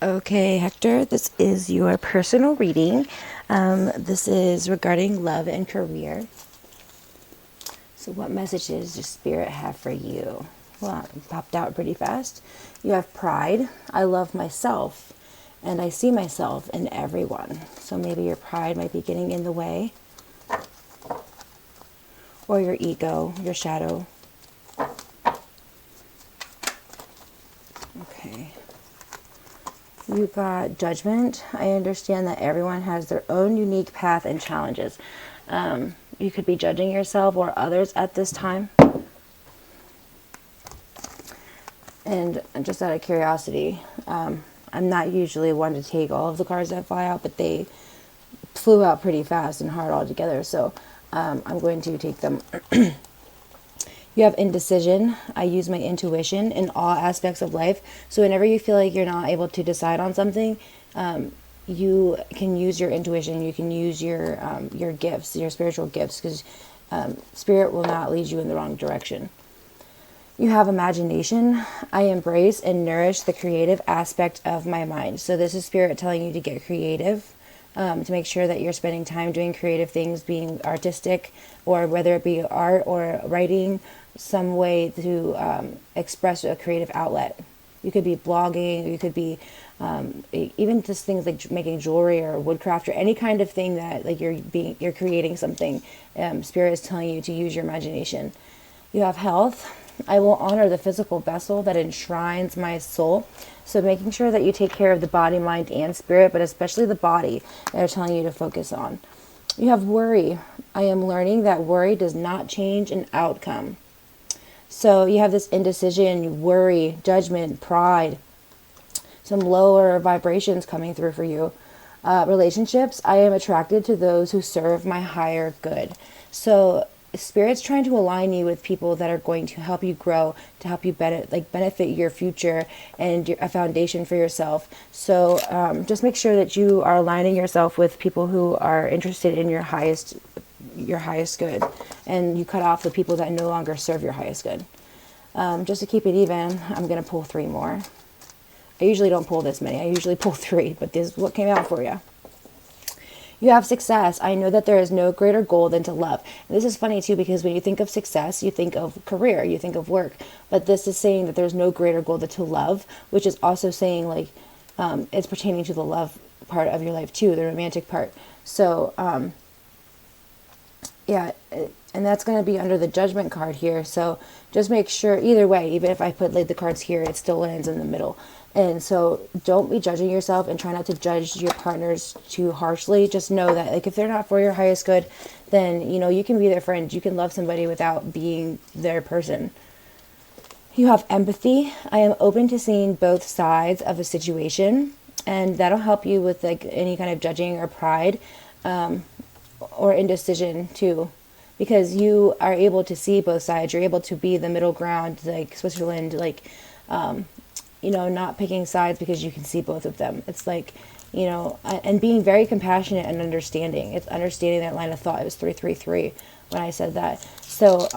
Okay, Hector, this is your personal reading. This is regarding love and career. So what messages does Spirit have for you? Well, it popped out pretty fast. You have pride. I love myself, and I see myself in everyone. So maybe your pride might be getting in the way, or your ego, your shadow. Okay. You got judgment. I understand that everyone has their own unique path and challenges. You could be judging yourself or others at this time. And just out of curiosity, I'm not usually one to take all of the cards that fly out, but they flew out pretty fast and hard all together. So I'm going to take them. You have indecision. I use my intuition in all aspects of life. So whenever you feel like you're not able to decide on something, you can use your intuition. You can use your gifts, your spiritual gifts, because Spirit will not lead you in the wrong direction. You have imagination. I embrace and nourish the creative aspect of my mind. So this is Spirit telling you to get creative, to make sure that you're spending time doing creative things, being artistic, or whether it be art or writing, some way to express a creative outlet. You could be blogging, you could be even just things like making jewelry or woodcraft or any kind of thing that like you're creating something. Spirit is telling you to use your imagination. You have health. I will honor the physical vessel that enshrines my soul. So making sure that you take care of the body, mind, and spirit, but especially the body that they're telling you to focus on. You have worry. I am learning that worry does not change an outcome. So you have this indecision, worry, judgment, pride, some lower vibrations coming through for you. Relationships, I am attracted to those who serve my higher good. So Spirit's trying to align you with people that are going to help you grow, to help you benefit your future and a foundation for yourself. So just make sure that you are aligning yourself with people who are interested in your highest good, and you cut off the people that no longer serve your highest good. Just to keep it even, I'm going to pull 3 more. I usually don't pull this many. I usually pull 3, but this is what came out for you. You have success. I know that there is no greater goal than to love. And this is funny too, because when you think of success, you think of career, you think of work. But this is saying that there's no greater goal than to love, which is also saying like it's pertaining to the love part of your life too, the romantic part. So yeah, and that's going to be under the judgment card here. So just make sure, either way, even if I put like the cards here, it still lands in the middle. And so don't be judging yourself, and try not to judge your partners too harshly. Just know that like if they're not for your highest good, then you know you can be their friend. You can love somebody without being their person. You have empathy. I am open to seeing both sides of a situation, and that'll help you with like any kind of judging or pride or indecision too, because you are able to see both sides. You're able to be the middle ground, like Switzerland, like not picking sides because you can see both of them. It's like, and being very compassionate and understanding. It's understanding that line of thought. It was 333 when I said that. So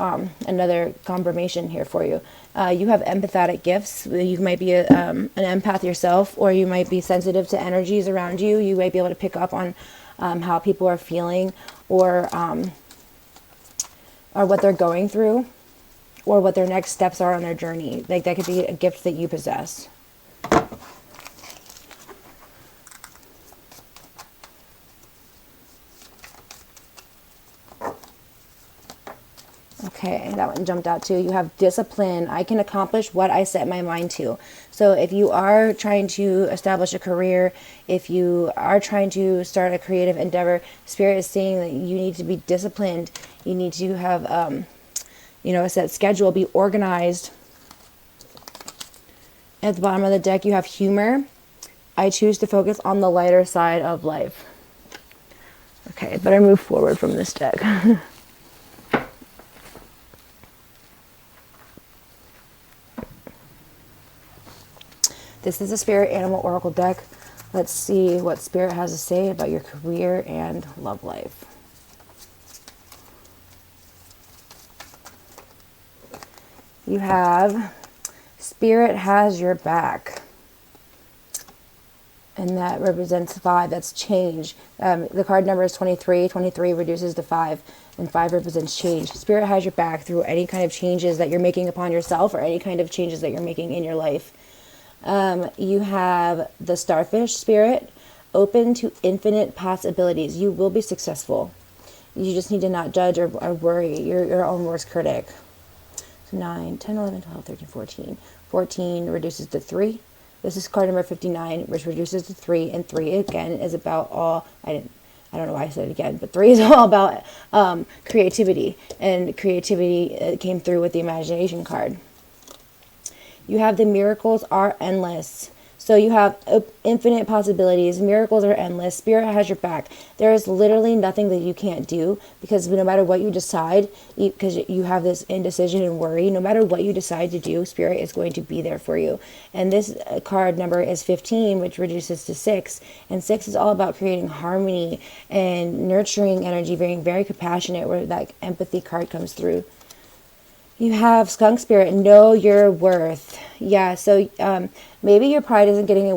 another confirmation here for you. You have empathetic gifts. You might be an empath yourself, or you might be sensitive to energies around you. You might be able to pick up on how people are feeling, or what they're going through, or what their next steps are on their journey. Like that could be a gift that you possess. Okay, that one jumped out too. You have discipline. I can accomplish what I set my mind to. So if you are trying to establish a career, if you are trying to start a creative endeavor, Spirit is saying that you need to be disciplined. You need to have, a set schedule, be organized. At the bottom of the deck, you have humor. I choose to focus on the lighter side of life. Okay, better move forward from this deck. This is a Spirit Animal Oracle deck. Let's see what Spirit has to say about your career and love life. You have Spirit has your back. And that represents 5. That's change. The card number is 23. 23 reduces to 5, and 5 represents change. Spirit has your back through any kind of changes that you're making upon yourself or any kind of changes that you're making in your life. You have the starfish spirit, open to infinite possibilities. You will be successful. You just need to not judge or worry. You're your own worst critic. So 9, 10, 11, 12, 13, 14. 14 reduces to 3. This is card number 59, which reduces to 3, and 3 again is about all. I don't know why I said it again, but 3 is all about creativity, and creativity came through with the imagination card. You have the miracles are endless. So you have infinite possibilities. Miracles are endless. Spirit has your back. There is literally nothing that you can't do, because no matter what you decide, because you have this indecision and worry, no matter what you decide to do, Spirit is going to be there for you. And this card number is 15, which reduces to 6. And 6 is all about creating harmony and nurturing energy, being very compassionate, where that empathy card comes through. You have skunk spirit, know your worth. Yeah, so maybe your pride isn't getting in the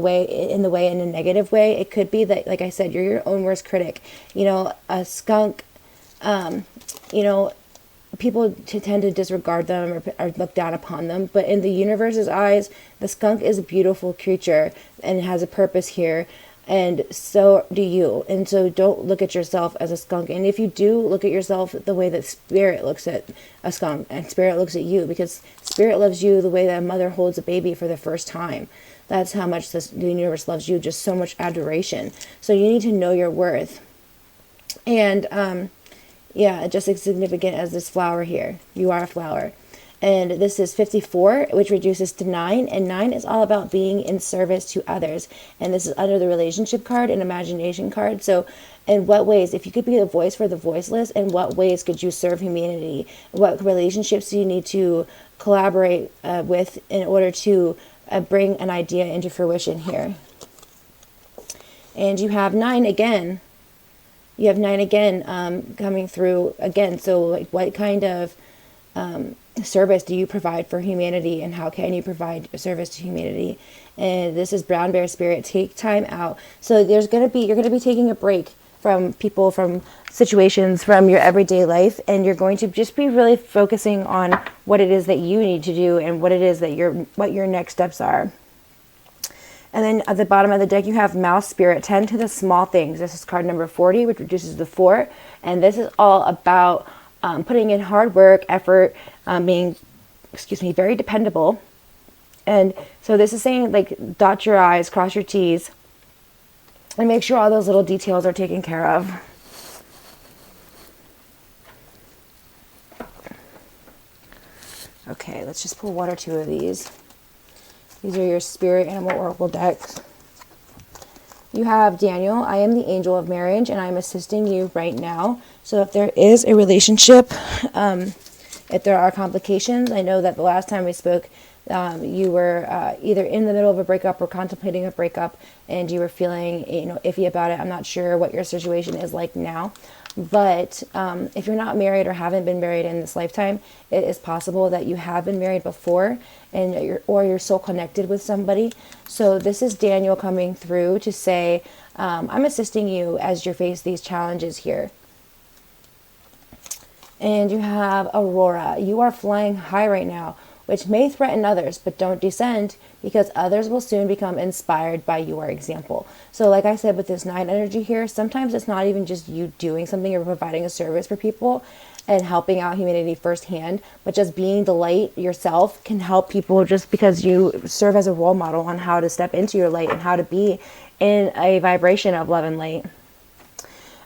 way in a negative way. It could be that, like I said, you're your own worst critic. You know, a skunk, you know, people tend to disregard them or look down upon them. But in the universe's eyes, the skunk is a beautiful creature and has a purpose here. And so do you. And so don't look at yourself as a skunk. And if you do, look at yourself the way that Spirit looks at a skunk, and Spirit looks at you, because Spirit loves you the way that a mother holds a baby for the first time. That's how much the universe loves you, just so much adoration. So you need to know your worth. And yeah, just as significant as this flower here. You are a flower. And this is 54, which reduces to 9. And 9 is all about being in service to others. And this is under the relationship card and imagination card. So in what ways, if you could be the voice for the voiceless, in what ways could you serve humanity? What relationships do you need to collaborate with in order to bring an idea into fruition here? And you have 9 again. You have 9 again coming through again. So like, what kind of service do you provide for humanity, and how can you provide a service to humanity? And this is brown bear spirit. Take time out. So you're going to be taking a break from people, from situations, from your everyday life, and you're going to just be really focusing on what it is that you need to do and what it is that what your next steps are. And then at the bottom of the deck, you have mouse spirit. Tend to the small things. This is card number 40, which reduces to 4, and this is all about putting in hard work, effort, being, very dependable. And so this is saying, like, dot your I's, cross your T's, and make sure all those little details are taken care of. Okay, let's just pull 1 or 2 of these. These are your spirit animal oracle decks. You have Daniel. I am the angel of marriage, and I am assisting you right now. So if there is a relationship, if there are complications, I know that the last time we spoke, you were either in the middle of a breakup or contemplating a breakup, and you were feeling, iffy about it. I'm not sure what your situation is like now, but if you're not married or haven't been married in this lifetime, it is possible that you have been married before, and you're so connected with somebody. So this is Daniel coming through to say, I'm assisting you as you face these challenges here. And you have Aurora. You are flying high right now, which may threaten others, but don't descend, because others will soon become inspired by your example. So like I said, with this 9 energy here, sometimes it's not even just you doing something or providing a service for people and helping out humanity firsthand, but just being the light yourself can help people, just because you serve as a role model on how to step into your light and how to be in a vibration of love and light.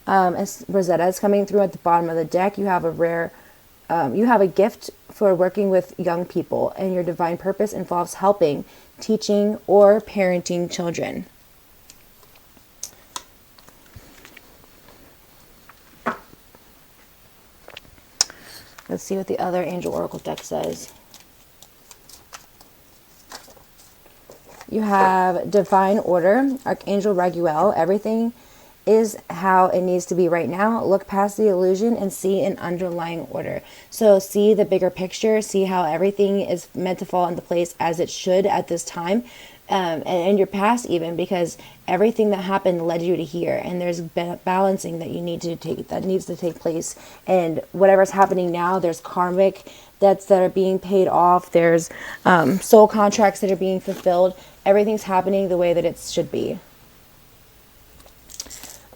As Rosetta is coming through at the bottom of the deck, you have a gift for working with young people, and your divine purpose involves helping, teaching, or parenting children. Let's see what the other angel oracle deck says. You have divine order, Archangel Raguel. Everything is how it needs to be right now. Look past the illusion and see an underlying order. So see the bigger picture, see how everything is meant to fall into place as it should at this time. and your past even, because everything that happened led you to here, and there's balancing that needs to take place. And whatever's happening now, there's karmic debts that are being paid off, there's soul contracts that are being fulfilled. Everything's happening the way that it should be.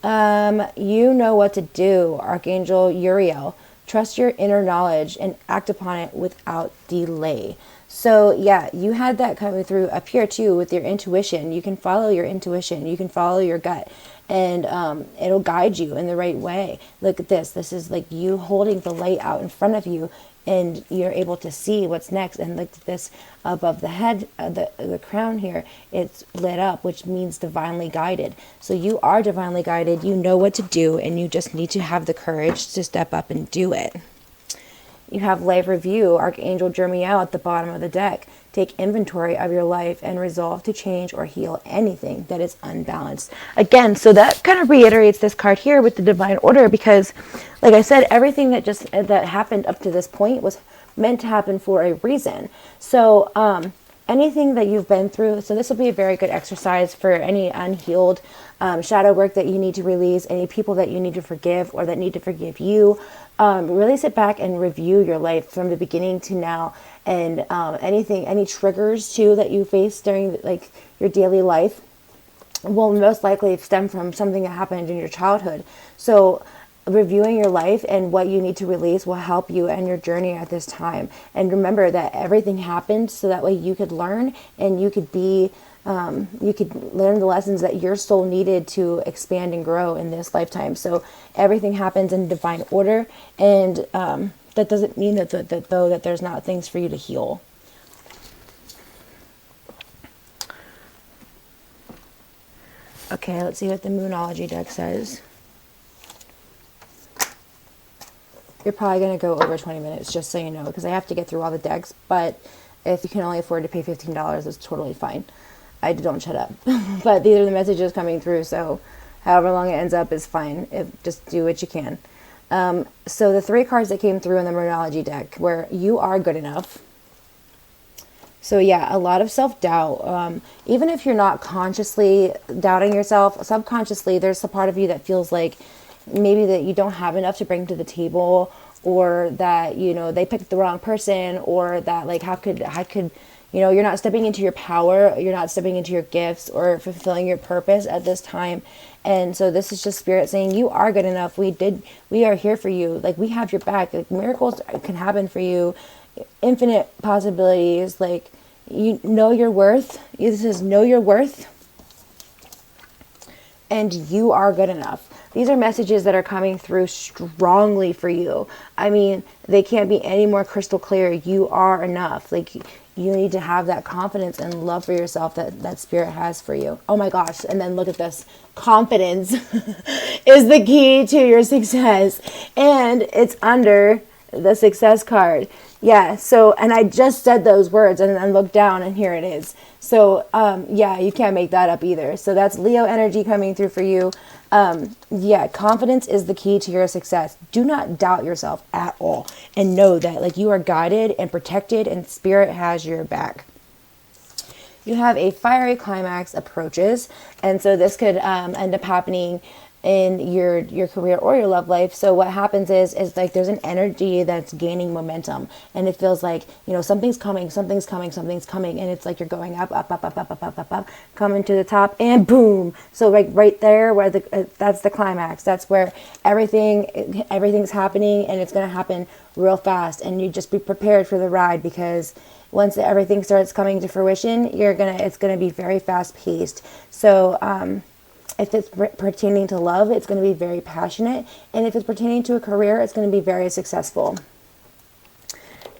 You know what to do, Archangel Uriel. Trust your inner knowledge and act upon it without delay. So yeah, you had that coming through up here too with your intuition. You can follow your intuition. You can follow your gut, and it'll guide you in the right way. Look at this. This is like you holding the light out in front of you, and you're able to see what's next. And look at this above the head, the crown here, it's lit up, which means divinely guided. So you are divinely guided. You know what to do, and you just need to have the courage to step up and do it. You have life review, Archangel Jeremiah at the bottom of the deck. Take inventory of your life and resolve to change or heal anything that is unbalanced. Again, so that kind of reiterates this card here with the divine order, because like I said, everything that happened up to this point was meant to happen for a reason. So anything that you've been through, so this will be a very good exercise for any unhealed shadow work that you need to release, any people that you need to forgive or that need to forgive you. Really sit back and review your life from the beginning to now, and any triggers too that you face during like your daily life will most likely stem from something that happened in your childhood. So reviewing your life and what you need to release will help you and your journey at this time. And remember that everything happened so that way you could learn, and you could learn the lessons that your soul needed to expand and grow in this lifetime. So everything happens in divine order, and that doesn't mean that there's not things for you to heal. Okay, let's see what the Moonology deck says. You're probably going to go over 20 minutes, just so you know, because I have to get through all the decks. But if you can only afford to pay $15, it's totally fine. I don't shut up. But these are the messages coming through, so however long it ends up is fine. Just do what you can. So the 3 cards that came through in the Moonology deck were you are good enough. So yeah, a lot of self-doubt. Even if you're not consciously doubting yourself, subconsciously there's a part of you that feels like maybe that you don't have enough to bring to the table, or that, you know, they picked the wrong person, or that like how could you know, you're not stepping into your power, you're not stepping into your gifts or fulfilling your purpose at this time. And so this is just Spirit saying you are good enough. We are here for you. Like, we have your back. Like, miracles can happen for you. Infinite possibilities. Like, you know your worth. This is know your worth. And you are good enough. These are messages that are coming through strongly for you. I mean, they can't be any more crystal clear. You are enough. Like, you need to have that confidence and love for yourself that Spirit has for you. Oh my gosh. And then look at this. Confidence is the key to your success. And it's under the success card. Yeah. So, and I just said those words and then looked down and here it is. So, yeah, you can't make that up either. So that's Leo energy coming through for you. Yeah, confidence is the key to your success. Do not doubt yourself at all, and know that like you are guided and protected, and Spirit has your back. You have a fiery climax approaches, and so this could end up happening in your career or your love life. So what happens is like there's an energy that's gaining momentum, and it feels like, you know, something's coming, and it's like you're going up, coming to the top, and boom. So like right there where that's the climax. That's where everything's happening, and it's going to happen real fast, and you just be prepared for the ride, because once everything starts coming to fruition, it's going to be very fast paced. So if it's pertaining to love, it's going to be very passionate. And if it's pertaining to a career, it's going to be very successful.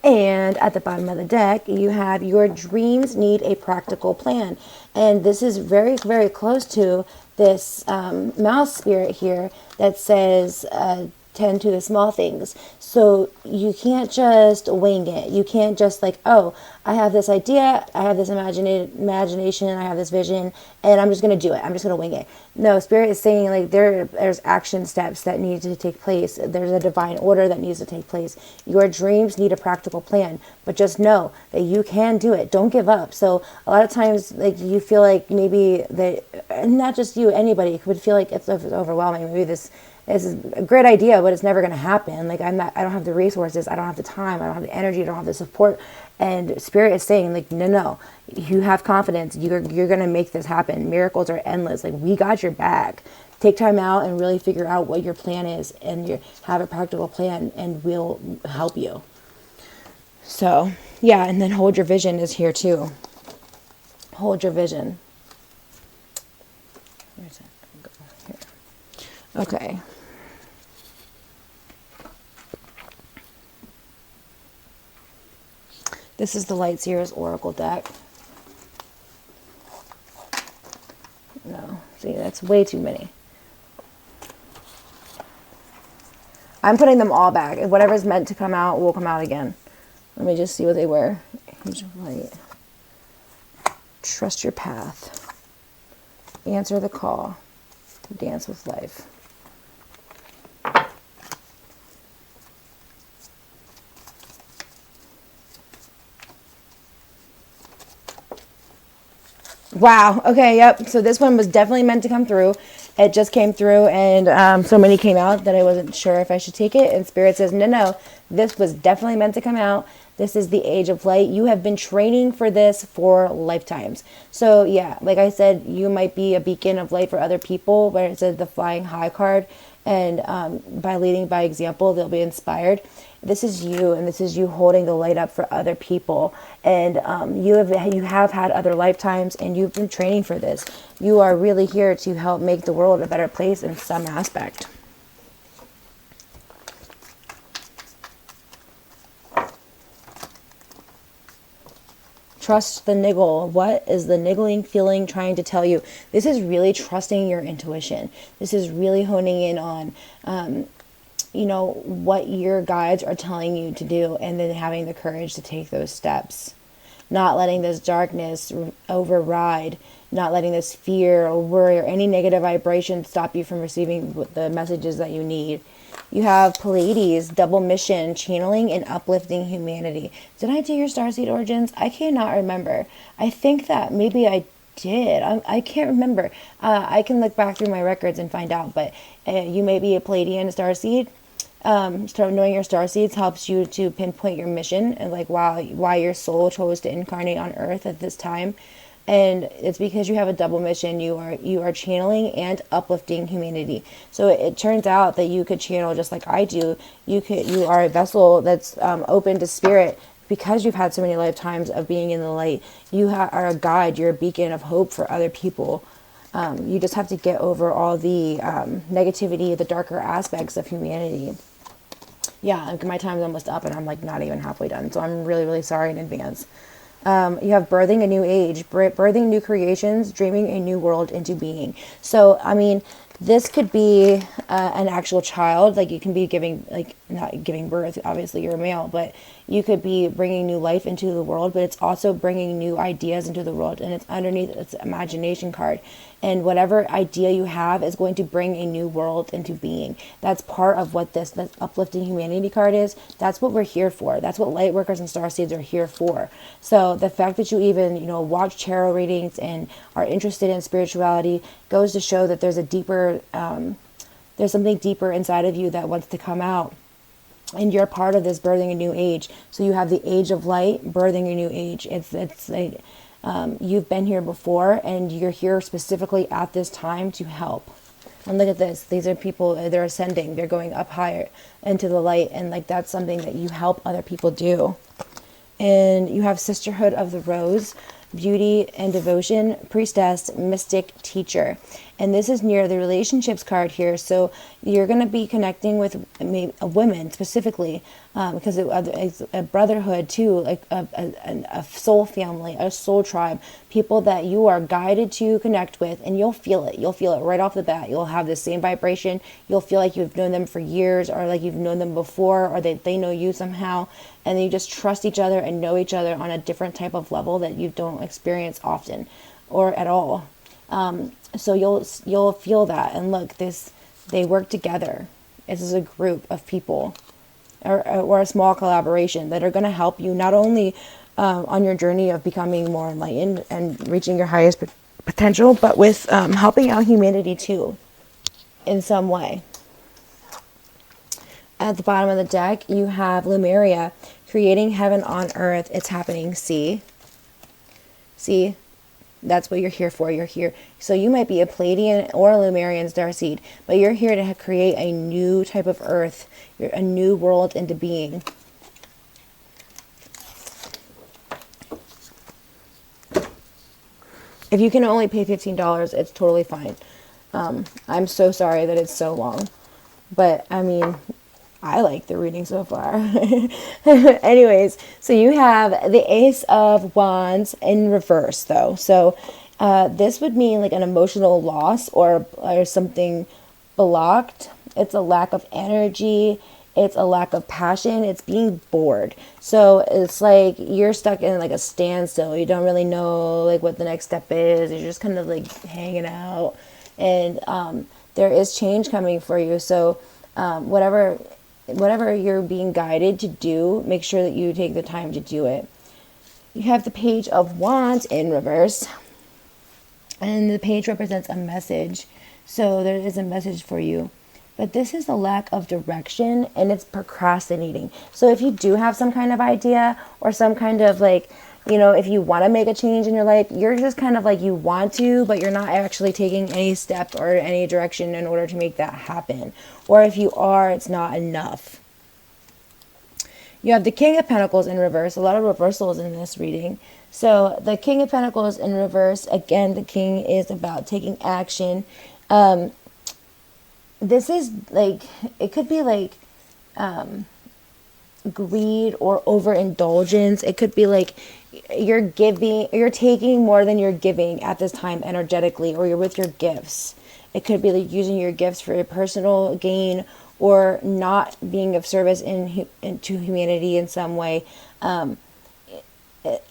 And at the bottom of the deck, you have your dreams need a practical plan. And this is very, very close to this mouse spirit here that says, tend to the small things. So you can't just wing it. You can't just like, oh, I have this idea, I have this imagination, I have this vision, and I'm just going to do it. I'm just going to wing it. No, Spirit is saying like there's action steps that need to take place. There's a divine order that needs to take place. Your dreams need a practical plan, but just know that you can do it. Don't give up. So a lot of times, like, you feel like maybe that, and not just you, anybody could feel like it's overwhelming. Maybe this is a great idea, but it's never going to happen. Like, I don't have the resources, I don't have the time, I don't have the energy, I don't have the support. And Spirit is saying like, no, you have confidence. You're going to make this happen. Miracles are endless. Like, we got your back. Take time out and really figure out what your plan is, and you have a practical plan, and we'll help you. So yeah, and then hold your vision is here too. Hold your vision. Where's that? Here. Okay. This is the Light Seers Oracle deck. No, see, that's way too many. I'm putting them all back. Whatever's meant to come out will come out again. Let me just see what they were. Angel of Light. Trust your path. Answer the call. Dance with life. Wow. Okay. Yep. So this one was definitely meant to come through. It just came through, and so many came out that I wasn't sure if I should take it. And Spirit says, no, this was definitely meant to come out. This is the Age of Light. You have been training for this for lifetimes. So yeah, like I said, you might be a beacon of light for other people, where it says the Flying High card. And by leading by example, they'll be inspired. This is you, and this is you holding the light up for other people. And you have had other lifetimes, and you've been training for this. You are really here to help make the world a better place in some aspect. Trust the niggle. What is the niggling feeling trying to tell you? This is really trusting your intuition. This is really honing in on, what your guides are telling you to do, and then having the courage to take those steps. Not letting this darkness override, not letting this fear or worry or any negative vibration stop you from receiving the messages that you need. You have Pleiades, double mission, channeling and uplifting humanity. Did I do your starseed origins? I cannot remember. I think that maybe I did. I can't remember. I can look back through my records and find out, but you may be a Pleiadian starseed. Start knowing your starseeds helps you to pinpoint your mission and like why your soul chose to incarnate on Earth at this time. And it's because you have a double mission. You are channeling and uplifting humanity. So it turns out that you could channel just like I do. You are a vessel that's open to spirit because you've had so many lifetimes of being in the light. You are a guide. You're a beacon of hope for other people. You just have to get over all the negativity, the darker aspects of humanity. Yeah, my time's almost up, and I'm like not even halfway done. So I'm really, really sorry in advance. You have birthing a new age, birthing new creations, dreaming a new world into being. So, I mean, this could be an actual child. Like, you can be giving, like, not giving birth, obviously you're a male, but you could be bringing new life into the world, but it's also bringing new ideas into the world, and it's underneath its imagination card. And whatever idea you have is going to bring a new world into being. That's part of what this uplifting humanity card is. That's what we're here for. That's what light workers and starseeds are here for. So the fact that you even, watch tarot readings and are interested in spirituality goes to show that there's a deeper, there's something deeper inside of you that wants to come out. And you're part of this birthing a new age. So you have the Age of Light, birthing a new age. It's like, you've been here before, and you're here specifically at this time to help. And look at this. These are people, they're ascending. They're going up higher into the light. And like, that's something that you help other people do. And you have Sisterhood of the Rose, beauty and devotion, priestess, mystic, teacher. And this is near the relationships card here. So you're going to be connecting with maybe a woman specifically. because it's a brotherhood too, like a soul family, a soul tribe, people that you are guided to connect with, and you'll feel it. You'll feel it right off the bat. You'll have the same vibration. You'll feel like you've known them for years, or like you've known them before, or they know you somehow, and you just trust each other and know each other on a different type of level that you don't experience often or at all. So you'll feel that, and look, they work together. This is a group of people, or a small collaboration that are going to help you not only on your journey of becoming more enlightened and reaching your highest potential, but with helping out humanity too in some way. At the bottom of the deck, you have Lemuria, creating heaven on earth. It's happening. See, that's what you're here for. You're here. So you might be a Pleiadian or a Lemurian starseed, but you're here to create a new type of earth, a new world into being. If you can only pay $15, it's totally fine. I'm so sorry that it's so long, but I mean, I like the reading so far. Anyways, so you have the Ace of Wands in reverse, though. So this would mean like an emotional loss or something blocked. It's a lack of energy. It's a lack of passion. It's being bored. So it's like you're stuck in like a standstill. You don't really know like what the next step is. You're just kind of like hanging out. And there is change coming for you. So whatever you're being guided to do, make sure that you take the time to do it. You have the Page of Wands in reverse. And the page represents a message. So there is a message for you. But this is a lack of direction, and it's procrastinating. So if you do have some kind of idea or some kind of like, if you want to make a change in your life, you're just kind of like you want to, but you're not actually taking any step or any direction in order to make that happen. Or if you are, it's not enough. You have the King of Pentacles in reverse. A lot of reversals in this reading. So the King of Pentacles in reverse, again, the King is about taking action. This is like, it could be like greed or overindulgence. It could be like you're taking more than you're giving at this time energetically, or you're with your gifts. It could be like using your gifts for your personal gain, or not being of service to humanity in some way. I'm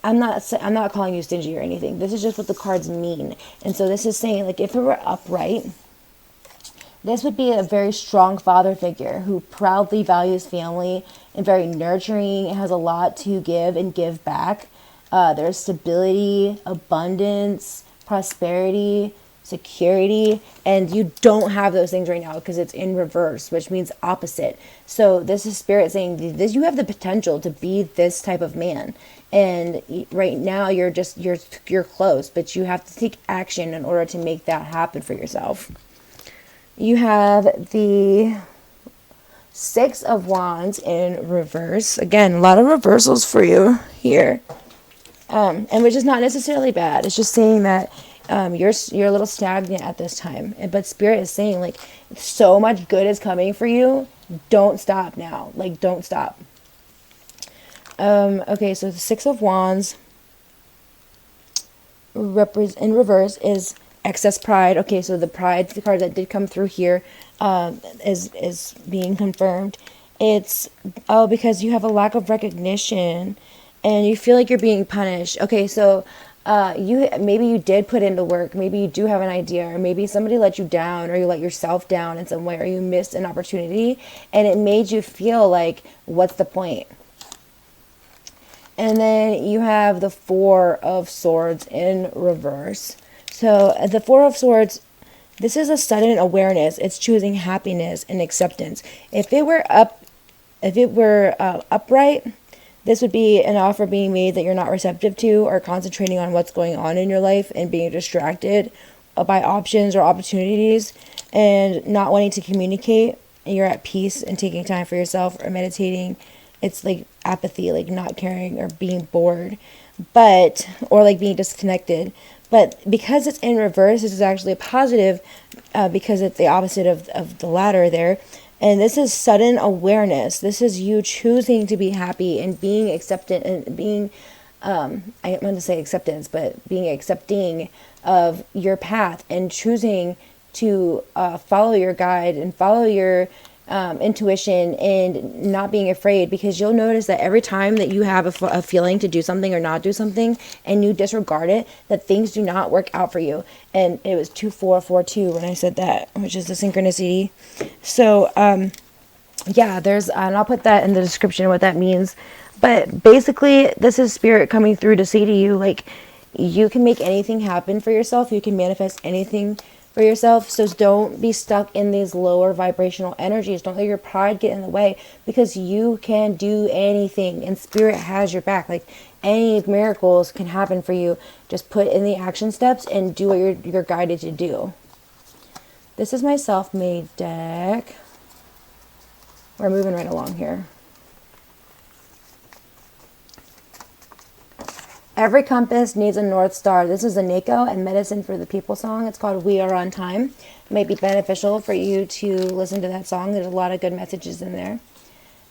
not calling you stingy or anything. This is just what the cards mean. And so this is saying, like, if it were upright, this would be a very strong father figure who proudly values family and very nurturing, has a lot to give and give back. There's stability, abundance, prosperity, security, and you don't have those things right now because it's in reverse, which means opposite. So this is Spirit saying this: you have the potential to be this type of man, and right now you're close, but you have to take action in order to make that happen for yourself. You have the Six of Wands in reverse. Again, a lot of reversals for you here, and which is not necessarily bad. It's just saying that you're a little stagnant at this time, but Spirit is saying like so much good is coming for you. Don't stop now. Like, don't stop. Okay, so the Six of Wands in reverse is excess pride. Okay, so the pride, the card that did come through here, is being confirmed. It's because you have a lack of recognition and you feel like you're being punished. Okay, so maybe you did put in the work, maybe you do have an idea, or maybe somebody let you down, or you let yourself down in some way, or you missed an opportunity and it made you feel like, what's the point? And then you have the Four of Swords in reverse. So the Four of Swords, this is a sudden awareness. It's choosing happiness and acceptance. If it were upright, this would be an offer being made that you're not receptive to, or concentrating on what's going on in your life and being distracted by options or opportunities and not wanting to communicate. And you're at peace and taking time for yourself or meditating. It's like apathy, like not caring or being bored, or like being disconnected. But because it's in reverse, this is actually a positive, because it's the opposite of the latter there. And this is sudden awareness. This is you choosing to be happy and being accepted and being, I meant to say acceptance, but being accepting of your path and choosing to follow your guide and follow your intuition and not being afraid, because you'll notice that every time that you have a feeling to do something or not do something and you disregard it, that things do not work out for you. And it was 2442 when I said that, which is the synchronicity. So yeah, there's and I'll put that in the description what that means. But basically, this is spirit coming through to say to you, like, you can make anything happen for yourself. You can manifest anything for yourself. So don't be stuck in these lower vibrational energies. Don't let your pride get in the way, because you can do anything and spirit has your back. Like, any miracles can happen for you. Just put in the action steps and do what you're guided to do. This is my self-made deck. We're moving right along here. Every compass needs a North Star. This is a Nako and Medicine for the People song. It's called We Are on Time. It might be beneficial for you to listen to that song. There's a lot of good messages in there.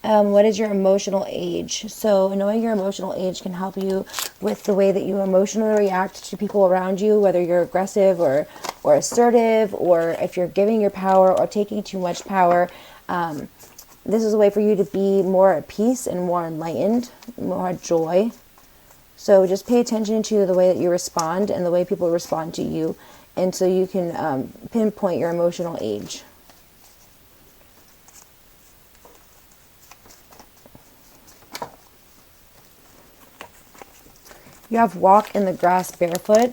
What is your emotional age? So knowing your emotional age can help you with the way that you emotionally react to people around you, whether you're aggressive or assertive, or if you're giving your power or taking too much power. This is a way for you to be more at peace and more enlightened, more joy. So just pay attention to the way that you respond and the way people respond to you. And so you can pinpoint your emotional age. You have walk in the grass barefoot.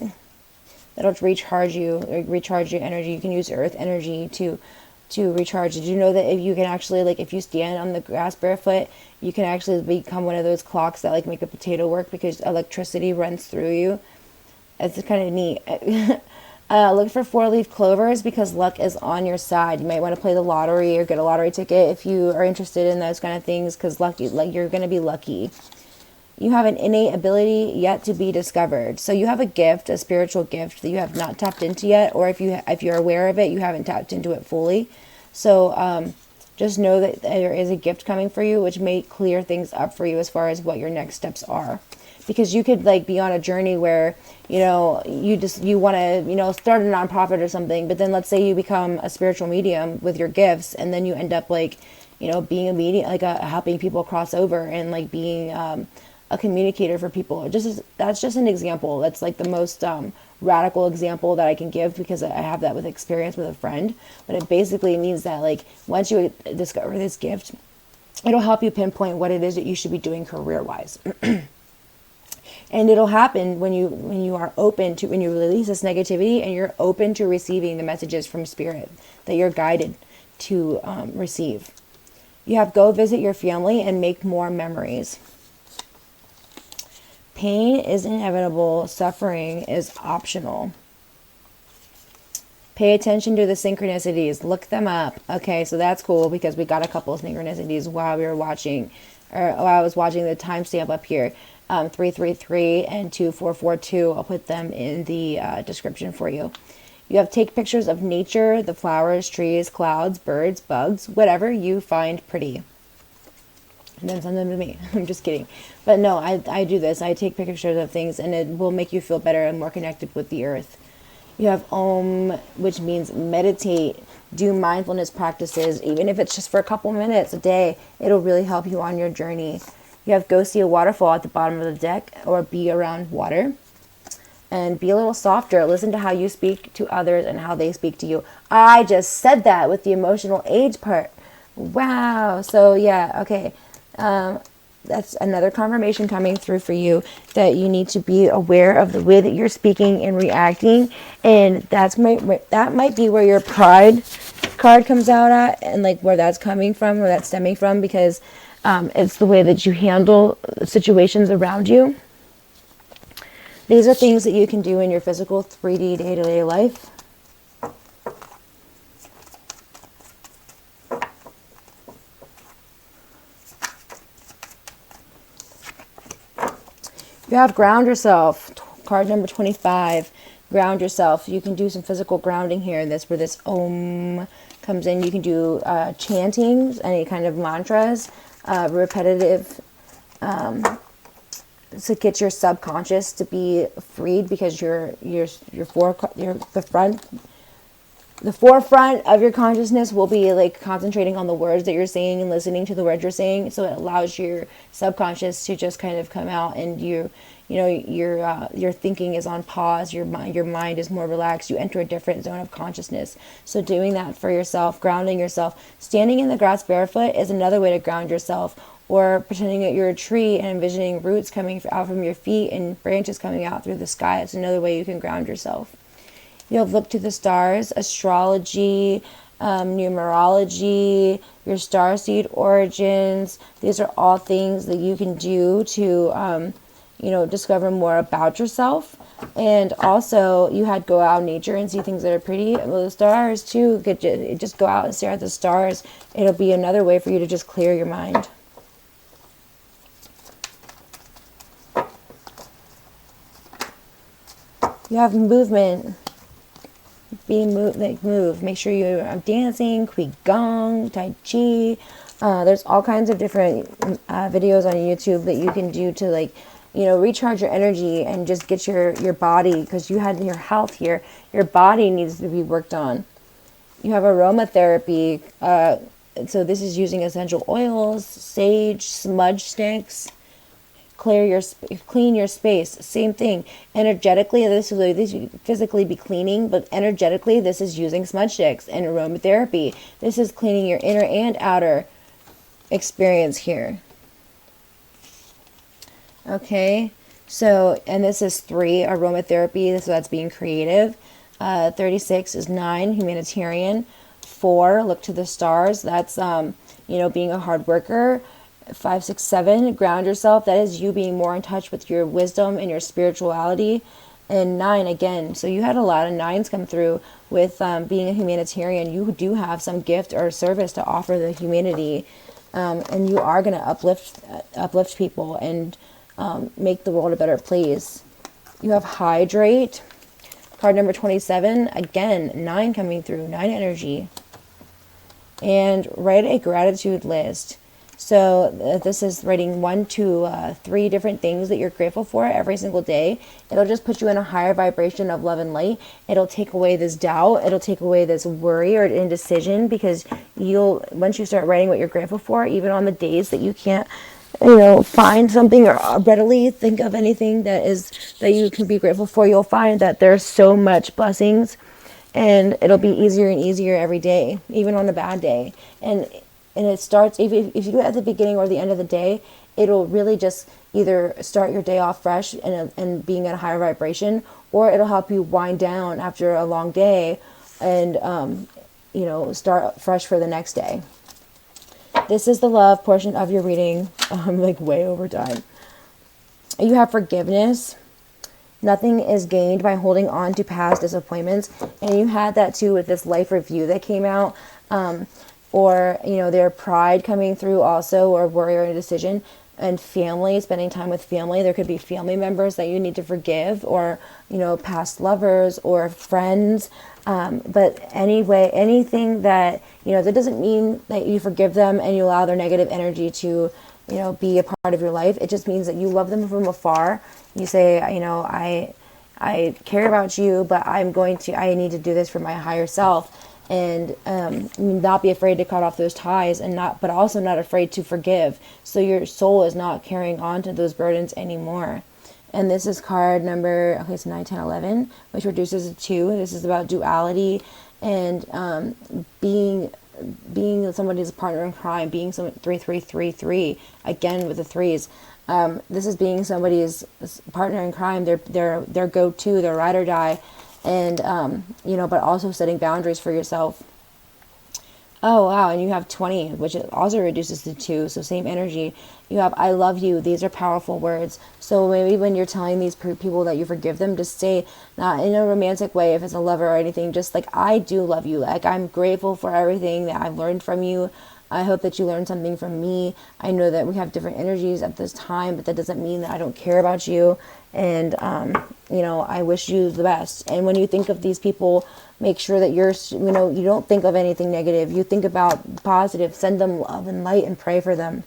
That'll recharge you, recharge your energy. You can use earth energy to recharge. Did you know that if you can actually, like, if you stand on the grass barefoot, you can actually become one of those clocks that, like, make a potato work because electricity runs through you? It's kind of neat. Look for 4-leaf clovers because luck is on your side. You might want to play the lottery or get a lottery ticket if you are interested in those kind of things, because you're going to be lucky. You have an innate ability yet to be discovered. So you have a gift, a spiritual gift that you have not tapped into yet, or if you're aware of it, you haven't tapped into it fully. So just know that there is a gift coming for you, which may clear things up for you as far as what your next steps are. Because you could, like, be on a journey where, you want to, start a nonprofit or something, but then let's say you become a spiritual medium with your gifts, and then you end up, like, being a medium, like helping people cross over and, like, being a communicator for people. That's just an example. That's, like, the most radical example that I can give, because I have that with experience with a friend. But it basically means that, like, once you discover this gift, it'll help you pinpoint what it is that you should be doing career-wise. And it'll happen when you are open to, when you release this negativity and you're open to receiving the messages from spirit that you're guided to receive. You have go visit your family and make more memories. Pain is inevitable. Suffering is optional. Pay attention to the synchronicities. Look them up. Okay, so that's cool because we got a couple of synchronicities while we were watching, or while I was watching the timestamp up here. 333 and 2442. I'll put them in the description for you. You have take pictures of nature, the flowers, trees, clouds, birds, bugs, whatever you find pretty. And then send them to me. I'm just kidding. But no, I do this. I take pictures of things, and it will make you feel better and more connected with the earth. You have Om, which means meditate. Do mindfulness practices, even if it's just for a couple minutes a day. It'll really help you on your journey. You have go see a waterfall at the bottom of the deck, or be around water. And be a little softer. Listen to how you speak to others and how they speak to you. I just said that with the emotional age part. Wow. So yeah, okay. That's another confirmation coming through for you, that you need to be aware of the way that you're speaking and reacting. And that might be where your pride card comes out at, and, like, where that's coming from, where that's stemming from, because it's the way that you handle situations around you. These are things that you can do in your physical 3D day-to-day life. You have ground yourself. Card number 25. ground yourself. You can do some physical grounding here, and that's where this om comes in. You can do chanting, any kind of mantras, repetitive, to get your subconscious to be freed, because the forefront of your consciousness will be like concentrating on the words that you're saying and listening to the words you're saying. So it allows your subconscious to just kind of come out, and your thinking is on pause. Your mind is more relaxed. You enter a different zone of consciousness. So doing that for yourself, grounding yourself, standing in the grass barefoot is another way to ground yourself. Or pretending that you're a tree and envisioning roots coming out from your feet and branches coming out through the sky. It's another way you can ground yourself. You have look to the stars, astrology, numerology, your starseed origins. These are all things that you can do to, discover more about yourself. And also, you had go out in nature and see things that are pretty. Well, the stars too. Just go out and stare at the stars. It'll be another way for you to just clear your mind. You have movement. Move. Make sure you're dancing, qigong, tai chi. There's all kinds of different videos on YouTube that you can do to recharge your energy and just get your body, because you had your health here. Your body needs to be worked on. You have aromatherapy. So this is using essential oils, sage, smudge sticks. Clean your space. Same thing. Energetically, this will physically be cleaning, but energetically, this is using smudge sticks. And aromatherapy, this is cleaning your inner and outer experience here. Okay, so, and this is 3, aromatherapy, so that's being creative. 36 is 9, humanitarian. 4, look to the stars, that's being a hard worker. 5, 6, 7, ground yourself. That is you being more in touch with your wisdom and your spirituality. And 9, again, so you had a lot of 9s come through with being a humanitarian. You do have some gift or service to offer the humanity, and you are going to uplift people and make the world a better place. You have hydrate, card number 27, again, 9 coming through, 9 energy. And write a gratitude list. So this is writing 1 to 3 different things that you're grateful for every single day. It'll just put you in a higher vibration of love and light. It'll take away this doubt. It'll take away this worry or indecision, because once you start writing what you're grateful for, even on the days that you can't, find something or readily think of anything that you can be grateful for, you'll find that there's so much blessings, and it'll be easier and easier every day, even on a bad day. And it starts, if you do it at the beginning or the end of the day, it'll really just either start your day off fresh and being at a higher vibration, or it'll help you wind down after a long day and, start fresh for the next day. This is the love portion of your reading, way over time. You have forgiveness. Nothing is gained by holding on to past disappointments. And you had that too with this life review that came out. Or, their pride coming through also, or worry or indecision. And family, spending time with family. There could be family members that you need to forgive, or, past lovers or friends. But anyway, anything that, that doesn't mean that you forgive them and you allow their negative energy to, be a part of your life. It just means that you love them from afar. You say, I care about you, but I need to do this for my higher self. And not be afraid to cut off those ties, but also not afraid to forgive. So your soul is not carrying on to those burdens anymore. And this is card number, so 9, 10, 11, which reduces to 2. This is about duality and being somebody's partner in crime, being 3, again with the 3s. This is being somebody's partner in crime, their go-to, their ride or die. And, but also setting boundaries for yourself. Oh, wow. And you have 20, which also reduces to 2. So same energy. You have, I love you. These are powerful words. So maybe when you're telling these people that you forgive them, just say, not in a romantic way, if it's a lover or anything, just like, I do love you. Like, I'm grateful for everything that I've learned from you. I hope that you learned something from me. I know that we have different energies at this time, but that doesn't mean that I don't care about you. And, I wish you the best. And when you think of these people, make sure that you don't think of anything negative. You think about positive, send them love and light and pray for them.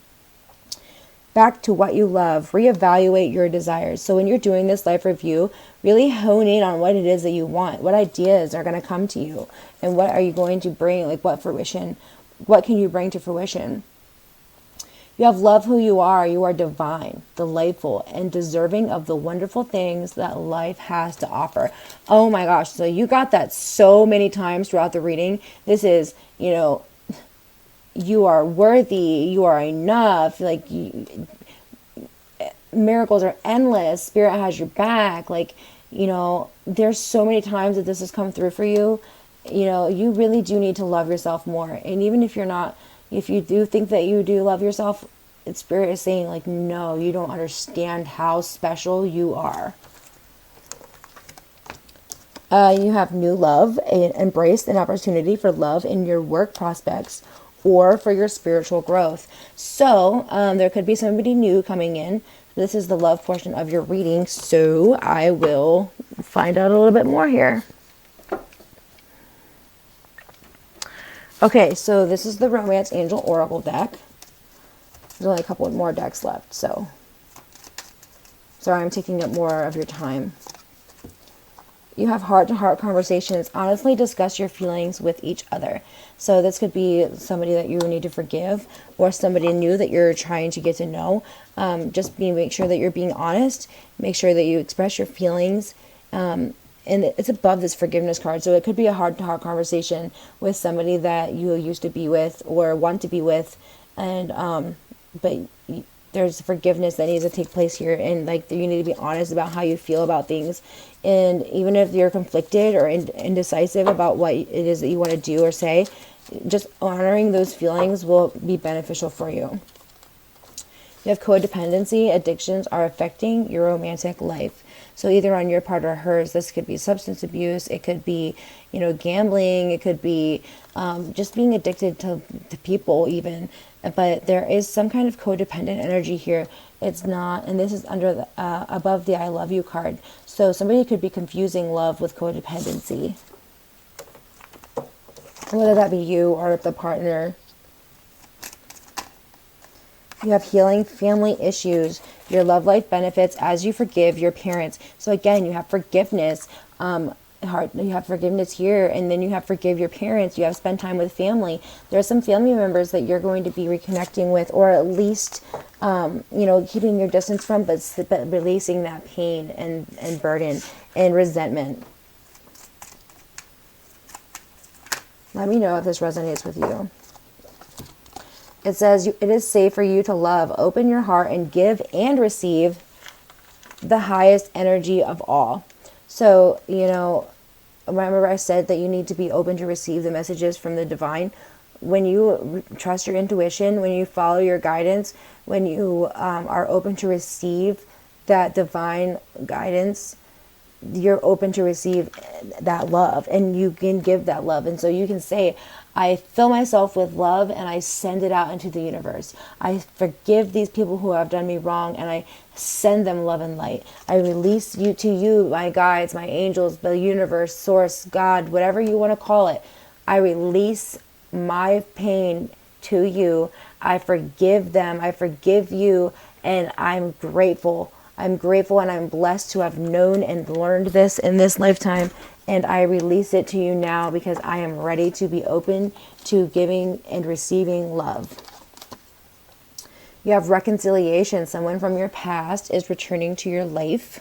Back to what you love, reevaluate your desires. So when you're doing this life review, really hone in on what it is that you want. What ideas are going to come to you? And what are you going to bring? Like what fruition? What can you bring to fruition? You have love who you are. You are divine, delightful, and deserving of the wonderful things that life has to offer. Oh my gosh. So you got that so many times throughout the reading. This is, you are worthy, you are enough, miracles are endless, spirit has your back, there's so many times that this has come through for you. You really do need to love yourself more. And even if you do think that you do love yourself, spirit is saying no, you don't understand how special you are. You have new love, embrace an opportunity for love in your work prospects or for your spiritual growth. So there could be somebody new coming in. This is the love portion of your reading, so I will find out a little bit more here. Okay, so this is the Romance Angel Oracle deck. There's only a couple more decks left, so sorry I'm taking up more of your time. You have heart-to-heart conversations. Honestly discuss your feelings with each other. So this could be somebody that you need to forgive or somebody new that you're trying to get to know. Make sure that you're being honest. Make sure that you express your feelings. And it's above this forgiveness card. So it could be a heart-to-heart conversation with somebody that you used to be with or want to be with. And but there's forgiveness that needs to take place here, and you need to be honest about how you feel about things. And even if you're conflicted or indecisive about what it is that you want to do or say, just honoring those feelings will be beneficial for you. You have codependency. Addictions are affecting your romantic life. So either on your part or hers. This could be substance abuse. It could be, gambling. It could be just being addicted to people even. But there is some kind of codependent energy here. It's not, and this is under above the I love you card. So somebody could be confusing love with codependency. Whether that be you or the partner. You have healing family issues. Your love life benefits as you forgive your parents. So again, you have forgiveness. You have forgiveness here, and then you have forgive your parents. You have spend time with family. There are some family members that you're going to be reconnecting with, or at least, keeping your distance from, but releasing that pain and burden and resentment. Let me know if this resonates with you. It says, it is safe for you to love, open your heart, and give and receive the highest energy of all. So, remember I said that you need to be open to receive the messages from the divine. When you trust your intuition, when you follow your guidance, when you are open to receive that divine guidance, you're open to receive that love, and you can give that love. And so you can say, I fill myself with love and I send it out into the universe. I forgive these people who have done me wrong, and I send them love and light. I release you to you, my guides, my angels, the universe, source, God, whatever you want to call it. I release my pain to you. I forgive them. I forgive you, and I'm grateful. I'm grateful and I'm blessed to have known and learned this in this lifetime. And I release it to you now because I am ready to be open to giving and receiving love. You have reconciliation. Someone from your past is returning to your life.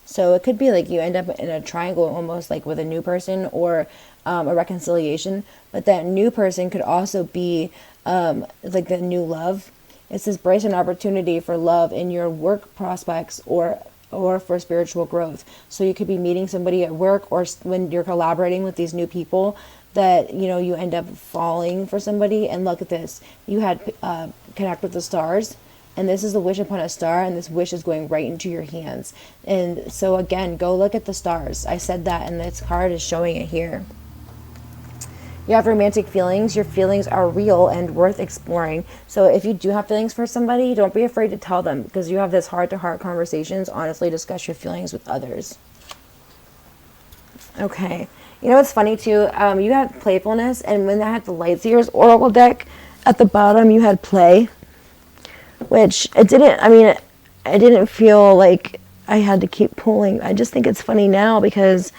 So it could be like you end up in a triangle almost like with a new person, or a reconciliation. But that new person could also be like the new love. It says brace an opportunity for love in your work prospects or for spiritual growth. So you could be meeting somebody at work, or when you're collaborating with these new people, that you end up falling for somebody. And look at this, you had connect with the stars, and this is a wish upon a star, and this wish is going right into your hands. And so again, go look at the stars. I said that, and this card is showing it here. You have romantic feelings. Your feelings are real and worth exploring. So if you do have feelings for somebody, don't be afraid to tell them, because you have this heart-to-heart conversations. Honestly, discuss your feelings with others. Okay. You know what's funny too? You had playfulness, and when I had the Lightseers Oracle deck, at the bottom you had play, which it didn't, I mean, I didn't feel like I had to keep pulling. I just think it's funny now because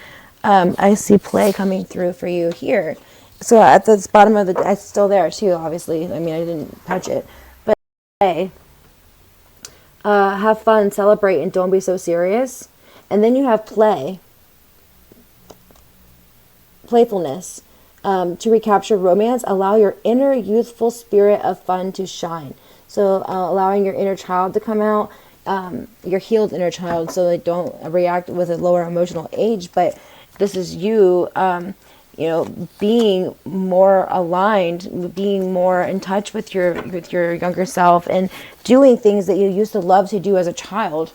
I see play coming through for you here. So at the bottom of the, it's still there too, obviously. I mean, I didn't touch it. But play, have fun, celebrate, and don't be so serious. And then you have play, playfulness. To recapture romance, allow your inner youthful spirit of fun to shine. So allowing your inner child to come out, your healed inner child, so they don't react with a lower emotional age. But this is you, being more aligned, being more in touch with your younger self, and doing things that you used to love to do as a child.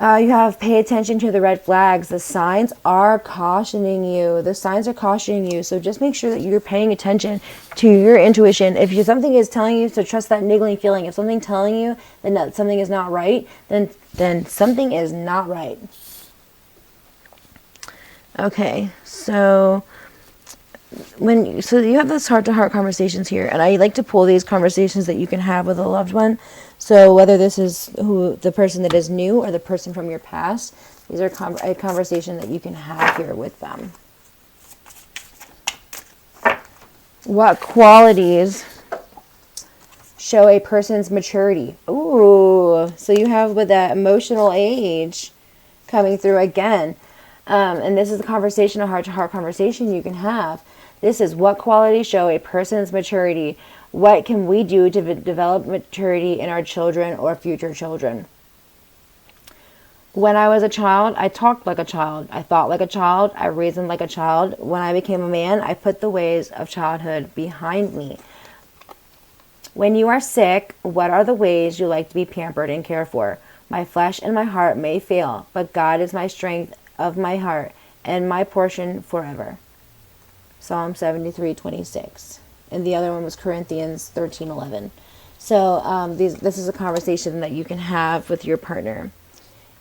You have pay attention to the red flags. The signs are cautioning you. The signs are cautioning you. So just make sure that you're paying attention to your intuition. If something is telling you to trust that niggling feeling, if something's telling you that something is not right, then something is not right. Okay, so you have those heart-to-heart conversations here, and I like to pull these conversations that you can have with a loved one. So whether this is the person that is new or the person from your past, these are a conversation that you can have here with them. What qualities show a person's maturity? Ooh, so you have with that emotional age coming through again. And this is a conversation, a heart-to-heart conversation you can have. This is what qualities show a person's maturity. What can we do to develop maturity in our children or future children? When I was a child, I talked like a child. I thought like a child. I reasoned like a child. When I became a man, I put the ways of childhood behind me. When you are sick, what are the ways you like to be pampered and cared for? My flesh and my heart may fail, but God is my strength of my heart and my portion forever. Psalm 73:26. And the other one was Corinthians 13:11. So this is a conversation that you can have with your partner.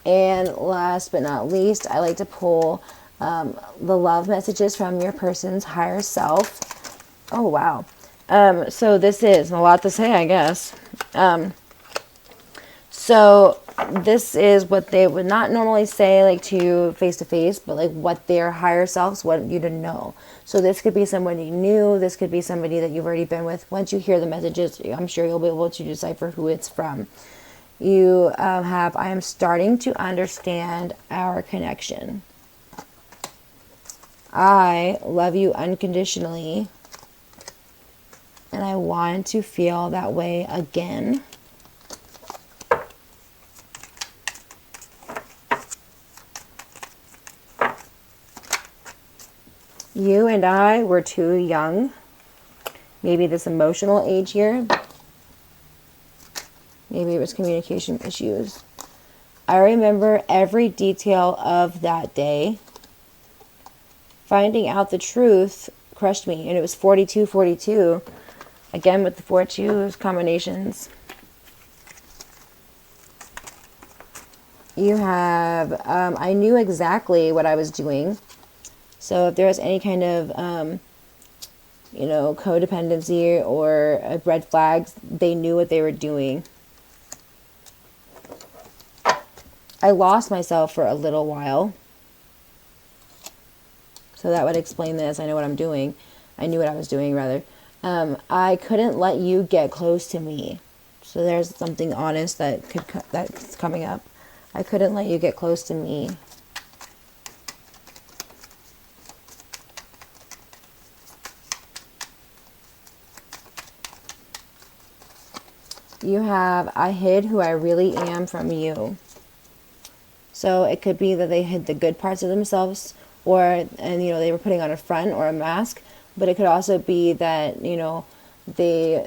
And last but not least, I like to pull the love messages from your person's higher self. Oh, wow. So this is a lot to say, I guess. So this is what they would not normally say, like to you face to face, but like what their higher selves want you to know. So this could be somebody new. This could be somebody that you've already been with. Once you hear the messages, I'm sure you'll be able to decipher who it's from. You have, I am starting to understand our connection. I love you unconditionally, and I want to feel that way again. You and I were too young. Maybe this emotional age here. Maybe it was communication issues. I remember every detail of that day. Finding out the truth crushed me. And it was 42-42. Again with the 4-2 combinations. You have, I knew exactly what I was doing. So if there was any kind of, codependency or red flags, they knew what they were doing. I lost myself for a little while. So that would explain this. I know what I'm doing. I knew what I was doing, rather. I couldn't let you get close to me. So there's something honest that's coming up. I couldn't let you get close to me. You have, I hid who I really am from you. So it could be that they hid the good parts of themselves, they were putting on a front or a mask, but it could also be that, they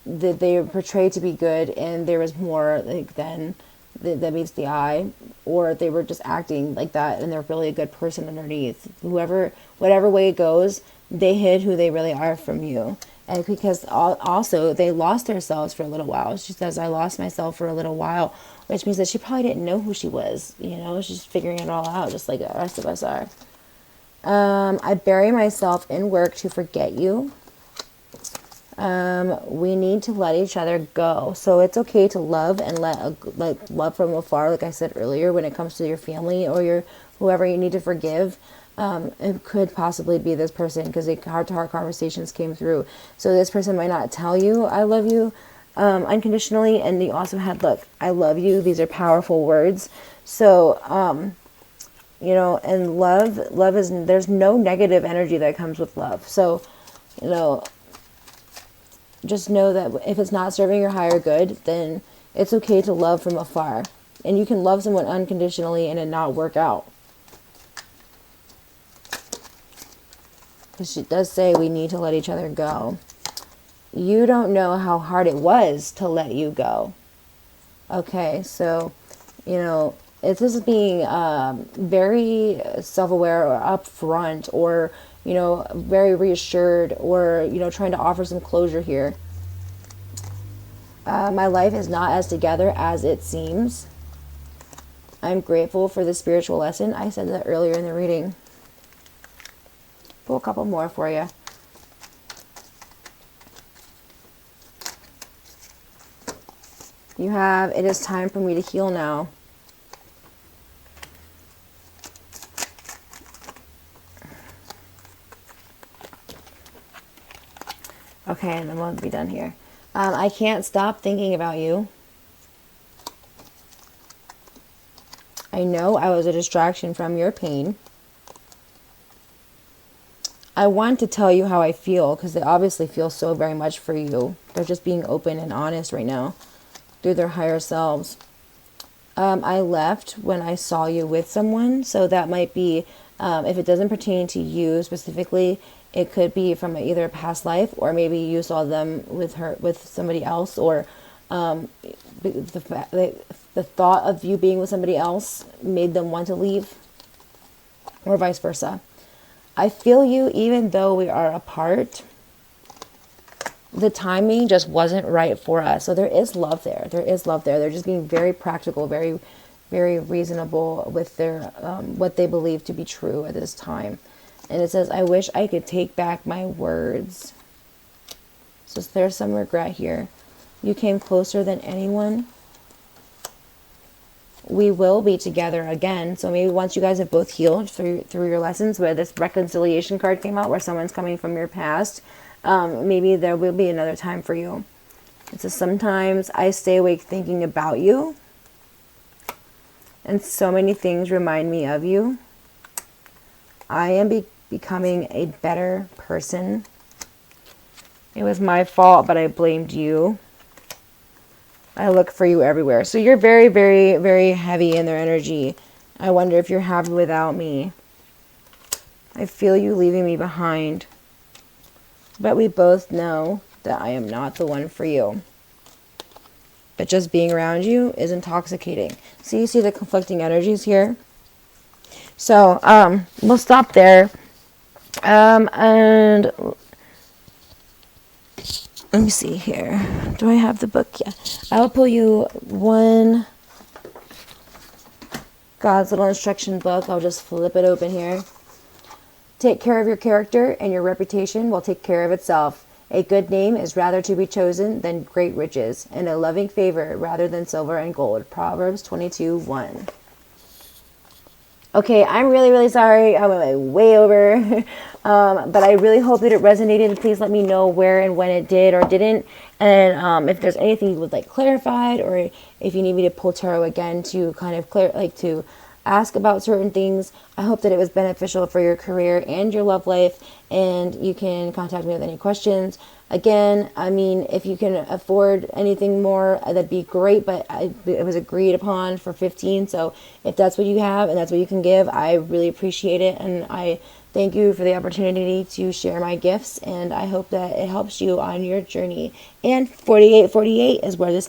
were portrayed to be good and there was more than that meets the eye, or they were just acting like that and they're really a good person underneath. Whatever way it goes, they hid who they really are from you. And because also they lost themselves for a little while. She says, I lost myself for a little while, which means that she probably didn't know who she was. You know, she's figuring it all out, just like the rest of us are. I bury myself in work to forget you. We need to let each other go. So it's okay to love and let love from afar, like I said earlier, when it comes to your family or your whoever you need to forgive. It could possibly be this person, because the heart-to-heart conversations came through. So this person might not tell you I love you unconditionally, and you also had, look, I love you. These are powerful words. So you know, and love is, there's no negative energy that comes with love. So, you know, just know that if it's not serving your higher good, then it's okay to love from afar. And you can love someone unconditionally and it not work out. Because she does say we need to let each other go. You don't know how hard it was to let you go. Okay, so, you know, it's just being very self-aware or upfront, or, you know, very reassured, or, you know, trying to offer some closure here. My life is not as together as it seems. I'm grateful for the spiritual lesson. I said that earlier in the reading. Pull a couple more for you. You have, it is time for me to heal now. Okay, and then we'll be done here. I can't stop thinking about you. I know I was a distraction from your pain. I want to tell you how I feel, because they obviously feel so very much for you. They're just being open and honest right now through their higher selves. I left when I saw you with someone, so that might be, if it doesn't pertain to you specifically, it could be from either a past life, or maybe you saw them with somebody else, or the thought of you being with somebody else made them want to leave, or vice versa. I feel you even though we are apart. The timing just wasn't right for us. So there is love there. There is love there. They're just being very practical, very, very reasonable with their what they believe to be true at this time. And it says, I wish I could take back my words. So there's some regret here. You came closer than anyone. We will be together again. So maybe once you guys have both healed through your lessons, where this reconciliation card came out, where someone's coming from your past, maybe there will be another time for you. It says, sometimes I stay awake thinking about you, and so many things remind me of you. I am becoming a better person. It was my fault, but I blamed you. I look for you everywhere. So you're very, very, very heavy in their energy. I wonder if you're happy without me. I feel you leaving me behind. But we both know that I am not the one for you. But just being around you is intoxicating. So you see the conflicting energies here? So we'll stop there. And let me see here. Do I have the book? Yeah. I'll pull you one God's little instruction book. I'll just flip it open here. Take care of your character, and your reputation will take care of itself. A good name is rather to be chosen than great riches, and a loving favor rather than silver and gold. Proverbs 22:1. Okay, I'm really, really sorry. I went way over. But I really hope that it resonated. Please let me know where and when it did or didn't. And if there's anything you would like clarified, or if you need me to pull tarot again to kind of to ask about certain things. I hope that it was beneficial for your career and your love life. And you can contact me with any questions. Again, I mean, if you can afford anything more, that'd be great, but it was agreed upon for 15. So if that's what you have and that's what you can give, I really appreciate it. And I thank you for the opportunity to share my gifts. And I hope that it helps you on your journey. And 4848 is where this